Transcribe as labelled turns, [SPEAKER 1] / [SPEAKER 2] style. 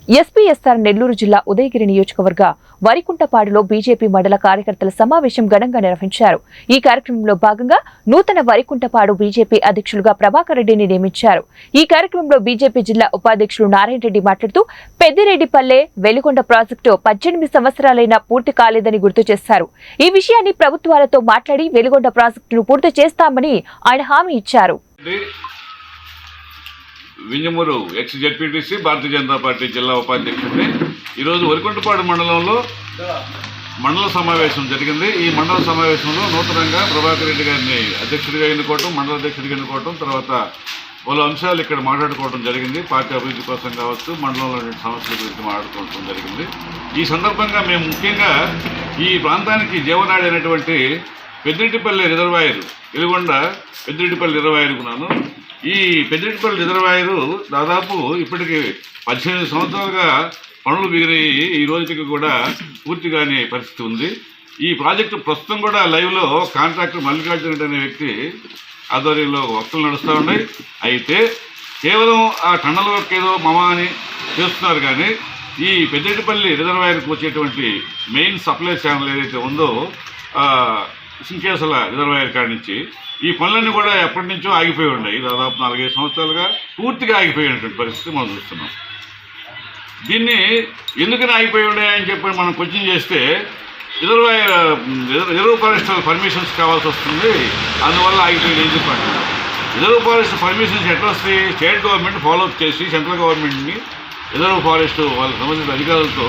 [SPEAKER 1] SPSR Nellore జిల్లా ఉదయగిరి నియోజకవర్గ వరికుంటపాడులో BJP మండల కార్యకర్తల సమావేశం ఘనంగా నిర్వహించారు. ఈ కార్యక్రమంలో భాగంగా నూతన వరికుంటపాడు బీజేపీ అధ్యక్షులుగా ప్రభాకర్ రెడ్డిని నియమించారు. ఈ కార్యక్రమంలో బీజేపీ జిల్లా ఉపాధ్యక్షులు నారాయణ రెడ్డి మాట్లాడుతూ పెద్దిరెడ్డిపల్లె వెలిగొండ ప్రాజెక్టు 18 సంవత్సరాలైనా పూర్తి కాలేదని గుర్తు చేశారు. ఈ విషయాన్ని ప్రభుత్వాలతో మాట్లాడి వెలిగొండ ప్రాజెక్టును పూర్తి చేస్తామని ఆయన హామీ ఇచ్చారు.
[SPEAKER 2] Vinjamuru ex ZPTC Bharatiya Janata party జిల్లా ఉపాధ్యక్షుడిని ఈరోజు వరికుంటపాడు మండలంలో మండల సమావేశం జరిగింది. ఈ మండల సమావేశంలో నూతనంగా ప్రభాకర్ రెడ్డి గారిని అధ్యక్షుడిగా ఎన్నుకోవటం, మండల అధ్యక్షుడిగా ఎన్నుకోవటం, తర్వాత పలు అంశాలు ఇక్కడ మాట్లాడుకోవడం జరిగింది. పార్టీ అభివృద్ధి కోసం కావచ్చు, మండలంలోని సమస్యల గురించి మాట్లాడుకోవడం జరిగింది. ఈ సందర్భంగా మేము ముఖ్యంగా ఈ ప్రాంతానికి జీవనాడి అయినటువంటి పెద్దిరెడ్డిపల్లి రిజర్వాయర్, వెలిగొండ పెద్దిరెడ్డిపల్లి రిజర్వాయర్కున్నాను. ఈ పెద్దిరెడ్డిపల్లి రిజర్వాయరు దాదాపు ఇప్పటికి 18 సంవత్సరాలుగా పనులు మిగిలియి ఈ రోజుకి కూడా పూర్తి కాని పరిస్థితి ఉంది. ఈ ప్రాజెక్టు ప్రస్తుతం కూడా లైవ్లో కాంట్రాక్టర్ మల్లికార్జున అనే వ్యక్తి ఆధ్వర్యంలో వర్కులు నడుస్తూ ఉన్నాయి. అయితే కేవలం ఆ టన్నల్ వర్క్ ఏదో మమా అని చేస్తున్నారు, కానీ ఈ పెద్దిరెడ్డిపల్లి రిజర్వాయర్కి వచ్చేటువంటి మెయిన్ సప్లై ఛానల్ ఏదైతే ఉందో సింకేసల రిజర్వాయర్ కాడి నుంచి ఈ పనులన్నీ కూడా ఎప్పటి నుంచో ఆగిపోయి ఉన్నాయి. దాదాపు 4-5 సంవత్సరాలుగా పూర్తిగా ఆగిపోయినటువంటి పరిస్థితి మనం చూస్తున్నాం. దీన్ని ఎందుకని ఆగిపోయి ఉన్నాయని చెప్పి మనం క్వశ్చన్ చేస్తే రిజర్వ్ ఫారెస్ట్ పర్మిషన్స్ కావాల్సి వస్తుంది, అందువల్ల ఆగిపోయింది అని చెప్పండి. రిజర్వ్ ఫారెస్ట్ పర్మిషన్స్ ఎట్లా వస్తాయి? స్టేట్ గవర్నమెంట్ ఫాలోఅప్ చేసి సెంట్రల్ గవర్నమెంట్ని రిజర్వ్ ఫారెస్ట్ వాళ్ళకి సంబంధించిన అధికారులతో